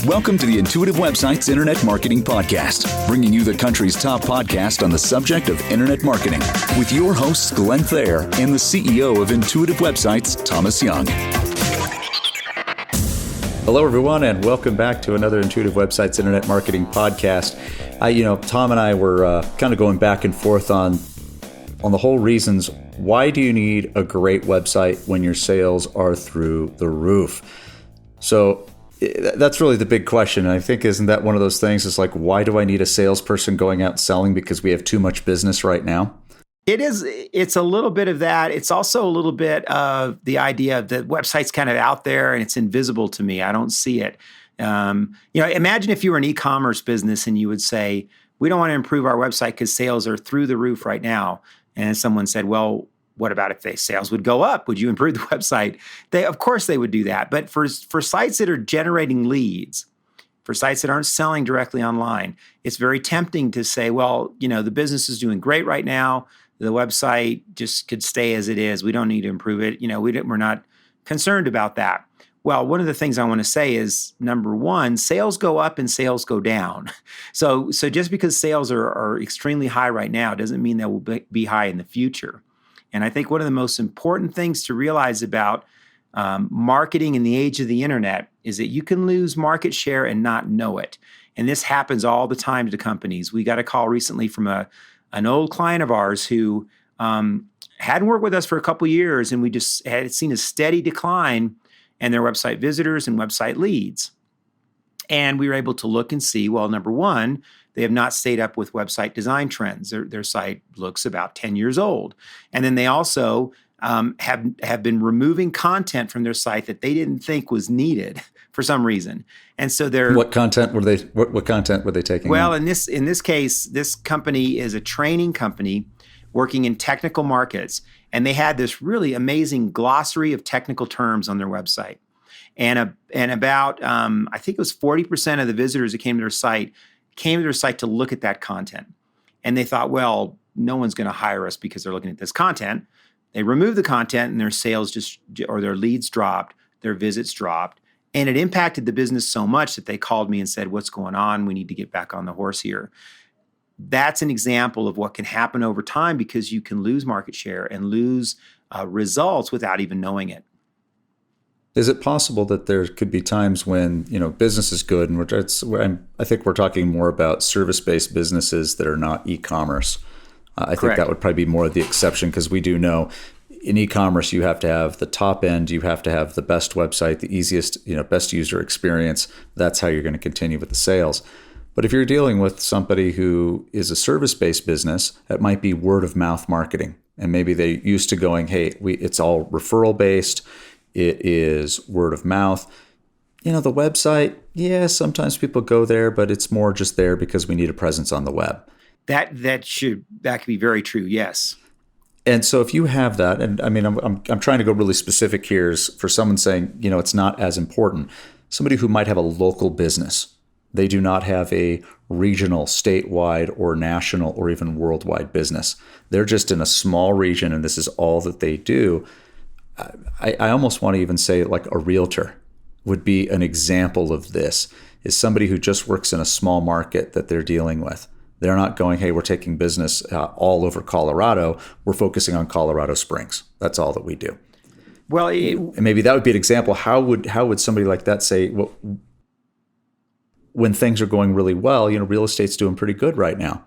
Welcome to the Intuitive Websites Internet Marketing Podcast, bringing you the country's top podcast on the subject of internet marketing, with your hosts Glenn Thayer and the CEO of Intuitive Websites, Thomas Young. Hello, everyone, and welcome back to another Intuitive Websites Internet Marketing Podcast. Tom and I were kind of going back and forth on the whole reasons. Why do you need a great website when your sales are through the roof? So that's really the big question. And I think, isn't that one of those things? It's like, why do I need a salesperson going out selling because we have too much business right now? It is. It's a little bit of that. It's also a little bit of the idea of the website's kind of out there and it's invisible to me. I don't see it. Imagine if you were an e-commerce business and you would say, we don't want to improve our website because sales are through the roof right now. And someone said, well, what about if sales would go up? Would you improve the website? Of course they would do that. But for sites that are generating leads, for sites that aren't selling directly online, it's very tempting to say, well, the business is doing great right now. The website just could stay as it is. We don't need to improve it. We're not concerned about that. Well, one of the things I want to say is, number one, sales go up and sales go down. So just because sales are extremely high right now doesn't mean they will be high in the future. And I think one of the most important things to realize about marketing in the age of the internet is that you can lose market share and not know it. And this happens all the time to companies. We got a call recently from an old client of ours who hadn't worked with us for a couple of years, and we just had seen a steady decline in their website visitors and website leads. And we were able to look and see, well, number one, they have not stayed up with website design trends. Their site looks about 10 years old. And then they also have been removing content from their site that they didn't think was needed for some reason. And so what content were they taking? Well, in this case, this company is a training company working in technical markets, and they had this really amazing glossary of technical terms on their website. And about I think it was 40% of the visitors that came to their site to look at that content. And they thought, well, no one's going to hire us because they're looking at this content. They removed the content and their sales or their leads dropped, their visits dropped. And it impacted the business so much that they called me and said, what's going on? We need to get back on the horse here. That's an example of what can happen over time because you can lose market share and lose results without even knowing it. Is it possible that there could be times when, business is good, and I think we're talking more about service-based businesses that are not e-commerce. I think that would probably be more of the exception, because we do know in e-commerce you have to have the top end, you have to have the best website, the easiest, best user experience. That's how you're going to continue with the sales. But if you're dealing with somebody who is a service-based business, it might be word-of-mouth marketing, and maybe they're used to going, hey, it's all referral-based. It is word of mouth. The website, sometimes people go there, but it's more just there because we need a presence on the web. That could be very true, yes. And so if you have that, and I'm trying to go really specific here, is for someone saying, it's not as important. Somebody who might have a local business. They do not have a regional, statewide, or national, or even worldwide business. They're just in a small region, and this is all that they do. I almost want to even say like a realtor would be an example of this, is somebody who just works in a small market that they're dealing with. They're not going, hey, we're taking business all over Colorado. We're focusing on Colorado Springs. That's all that we do. Well, and maybe that would be an example. How would somebody like that say, well, when things are going really well, real estate's doing pretty good right now.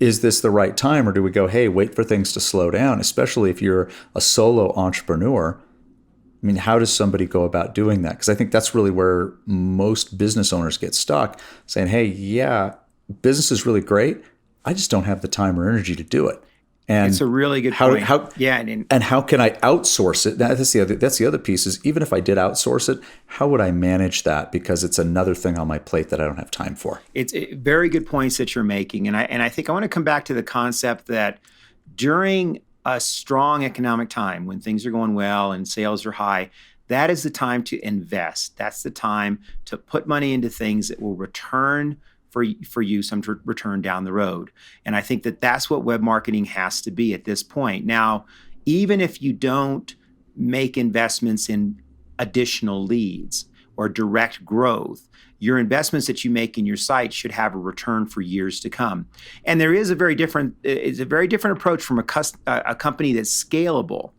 Is this the right time, or do we go, hey, wait for things to slow down, especially if you're a solo entrepreneur? How does somebody go about doing that? Because I think that's really where most business owners get stuck, saying, hey, yeah, business is really great. I just don't have the time or energy to do it. And it's a really good point. And how can I outsource it? That's the other piece, is even if I did outsource it, how would I manage that? Because it's another thing on my plate that I don't have time for. It's very good points that you're making. And I think I want to come back to the concept that during a strong economic time, when things are going well and sales are high, that is the time to invest. That's the time to put money into things that will return for you some return down the road. And I think that that's what web marketing has to be at this point. Now, even if you don't make investments in additional leads, or direct growth, your investments that you make in your site should have a return for years to come. And there is a very different approach from a company that's scalable.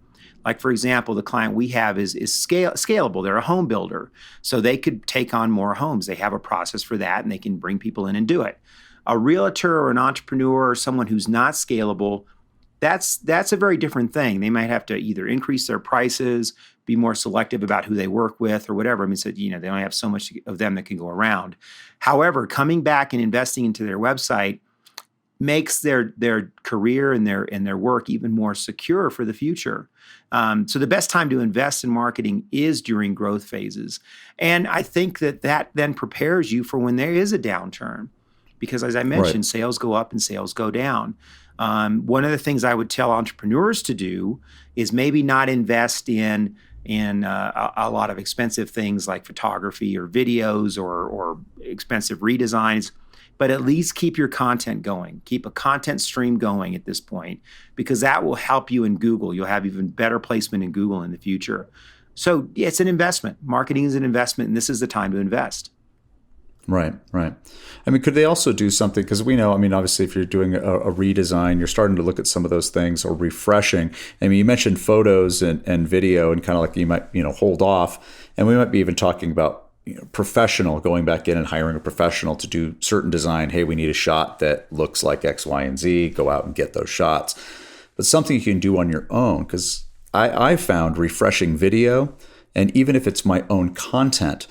Like, for example, the client we have is scalable. They're a home builder, so they could take on more homes. They have a process for that, and they can bring people in and do it. A realtor or an entrepreneur or someone who's not scalable, that's a very different thing. They might have to either increase their prices, be more selective about who they work with, or whatever. I mean, so, they only have so much of them that can go around. However, coming back and investing into their website makes their career and their work even more secure for the future. So the best time to invest in marketing is during growth phases. And I think that then prepares you for when there is a downturn. Because as I mentioned, right, sales go up and sales go down. One of the things I would tell entrepreneurs to do is maybe not invest in a lot of expensive things like photography or videos or expensive redesigns, but at least keep your content going. Keep a content stream going at this point, because that will help you in Google. You'll have even better placement in Google in the future. So it's an investment. Marketing is an investment, and this is the time to invest. Right. I mean, could they also do something? Because we know, I mean, obviously, if you're doing a redesign, you're starting to look at some of those things, or refreshing. I mean, you mentioned photos and video, and kind of like you might, hold off. And we might be even talking about professional, going back in and hiring a professional to do certain design. Hey, we need a shot that looks like X, Y, and Z. Go out and get those shots. But something you can do on your own, because I found refreshing video, and even if it's my own content,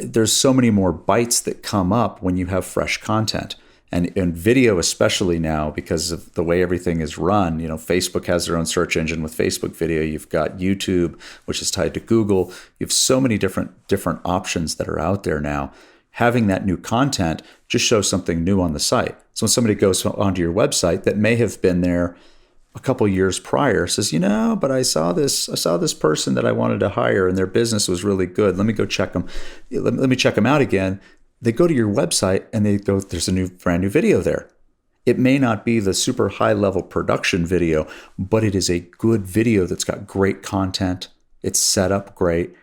there's so many more bites that come up when you have fresh content. And video especially now, because of the way everything is run. Facebook has their own search engine with Facebook video. You've got YouTube, which is tied to Google. You have so many different options that are out there now. Having that new content just shows something new on the site. So when somebody goes onto your website that may have been there a couple years prior, says, but I saw this person that I wanted to hire, and their business was really good. Let me go check them. Let me check them out again. They go to your website and they go, there's a brand new video there. It may not be the super high level production video, but it is a good video that's got great content. It's set up great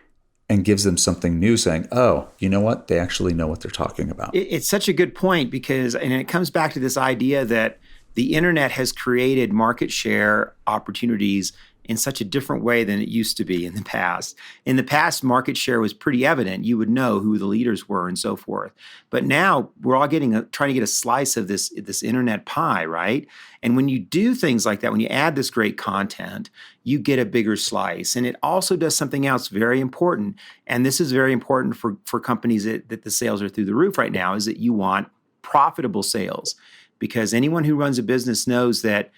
and gives them something new, saying, oh, you know what? They actually know what they're talking about. It's such a good point, because, and it comes back to this idea that the internet has created market share opportunities in such a different way than it used to be in the past. In the past, market share was pretty evident. You would know who the leaders were and so forth. But now we're all trying to get a slice of this internet pie, right? And when you do things like that, when you add this great content, you get a bigger slice. And it also does something else very important. And this is very important for companies that the sales are through the roof right now, is that you want profitable sales. Because anyone who runs a business knows that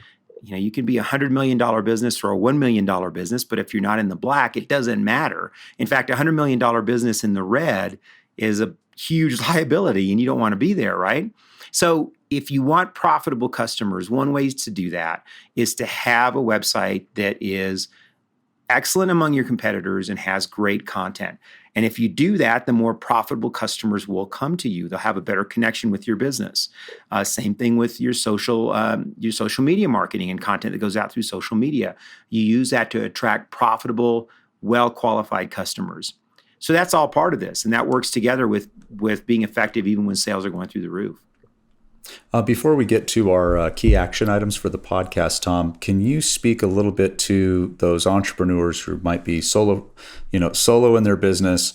you can be a $100 million business or a $1 million business, but if you're not in the black, it doesn't matter. In fact, a $100 million business in the red is a huge liability, and you don't want to be there, right? So if you want profitable customers, one way to do that is to have a website that is excellent among your competitors and has great content. And if you do that, the more profitable customers will come to you. They'll have a better connection with your business. Same thing with your social media marketing and content that goes out through social media. You use that to attract profitable, well-qualified customers. So that's all part of this, and that works together with being effective even when sales are going through the roof. Before we get to our key action items for the podcast, Tom, can you speak a little bit to those entrepreneurs who might be solo in their business,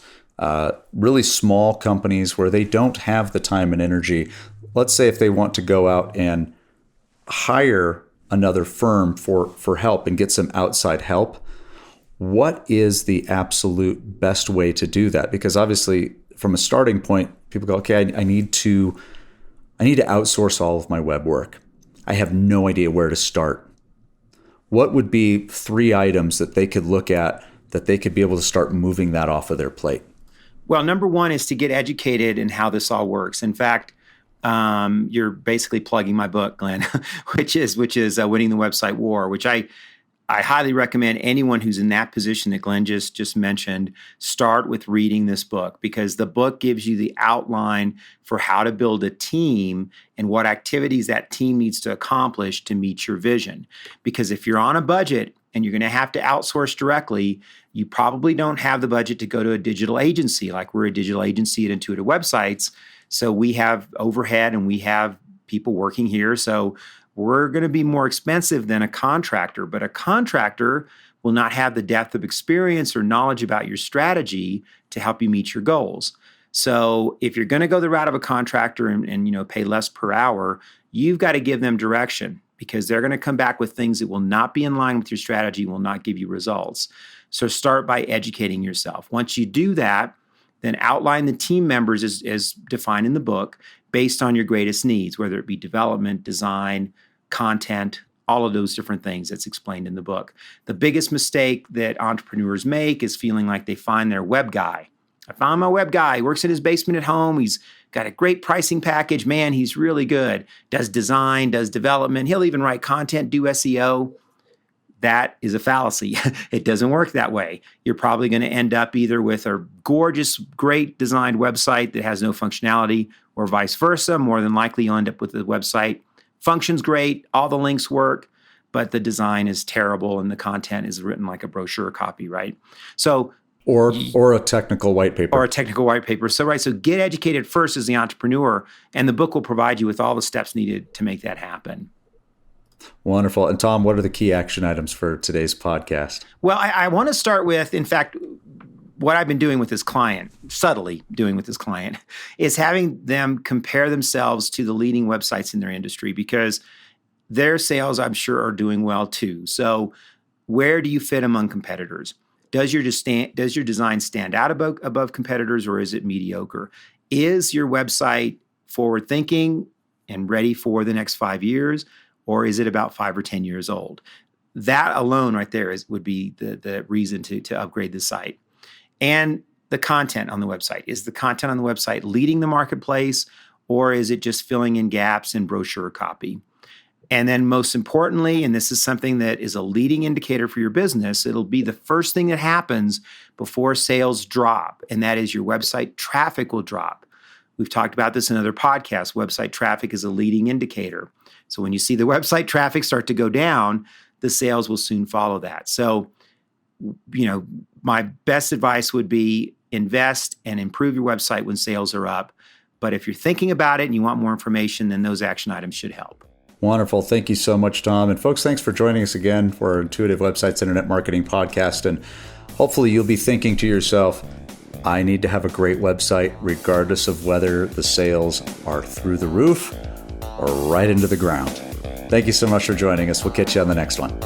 really small companies where they don't have the time and energy? Let's say if they want to go out and hire another firm for help and get some outside help, what is the absolute best way to do that? Because obviously, from a starting point, people go, okay, I need to outsource all of my web work. I have no idea where to start. What would be 3 items that they could look at that they could be able to start moving that off of their plate? Well, number one is to get educated in how this all works. In fact, you're basically plugging my book, Glenn, which is Winning the Website War, which I highly recommend anyone who's in that position that Glenn just mentioned, start with reading this book, because the book gives you the outline for how to build a team and what activities that team needs to accomplish to meet your vision. Because if you're on a budget and you're going to have to outsource directly, you probably don't have the budget to go to a digital agency. Like we're a digital agency at Intuitive Websites. So we have overhead and we have people working here. So we're going to be more expensive than a contractor, but a contractor will not have the depth of experience or knowledge about your strategy to help you meet your goals. So if you're going to go the route of a contractor and pay less per hour, you've got to give them direction, because they're going to come back with things that will not be in line with your strategy, will not give you results. So start by educating yourself. Once you do that, then outline the team members as defined in the book based on your greatest needs, whether it be development, design, content, all of those different things that's explained in the book. The biggest mistake that entrepreneurs make is feeling like they find their web guy. I found my web guy. He works in his basement at home. He's got a great pricing package. Man, he's really good. Does design, does development. He'll even write content, do SEO. That is a fallacy. It doesn't work that way. You're probably going to end up either with a gorgeous, great designed website that has no functionality, or vice versa. More than likely, you'll end up with a website. Functions great, all the links work, but the design is terrible and the content is written like a brochure copy, right? So, or a technical white paper. Or a technical white paper. So get educated first as the entrepreneur, and the book will provide you with all the steps needed to make that happen. Wonderful. And Tom, what are the key action items for today's podcast? Well, I want to start with, in fact, what I've been doing with this client, subtly doing with this client, is having them compare themselves to the leading websites in their industry, because their sales, I'm sure, are doing well too. So where do you fit among competitors? Does your design stand out above competitors, or is it mediocre? Is your website forward-thinking and ready for the next 5 years, or is it about 5 or 10 years old? That alone right there would be the reason to upgrade the site. And the content on the website. Is the content on the website leading the marketplace, or is it just filling in gaps in brochure copy? And then most importantly, and this is something that is a leading indicator for your business, it'll be the first thing that happens before sales drop, and that is your website traffic will drop. We've talked about this in other podcasts. Website traffic is a leading indicator. So when you see the website traffic start to go down, the sales will soon follow that. So, my best advice would be invest and improve your website when sales are up. But if you're thinking about it and you want more information, then those action items should help. Wonderful. Thank you so much, Tom. And folks, thanks for joining us again for our Intuitive Websites Internet Marketing Podcast. And hopefully you'll be thinking to yourself, I need to have a great website regardless of whether the sales are through the roof or right into the ground. Thank you so much for joining us. We'll catch you on the next one.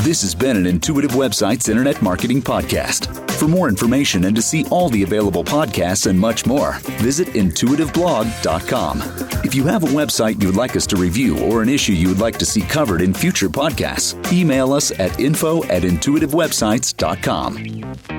This has been an Intuitive Websites Internet Marketing Podcast. For more information and to see all the available podcasts and much more, visit intuitiveblog.com. If you have a website you would like us to review or an issue you would like to see covered in future podcasts, email us at info@intuitivewebsites.com.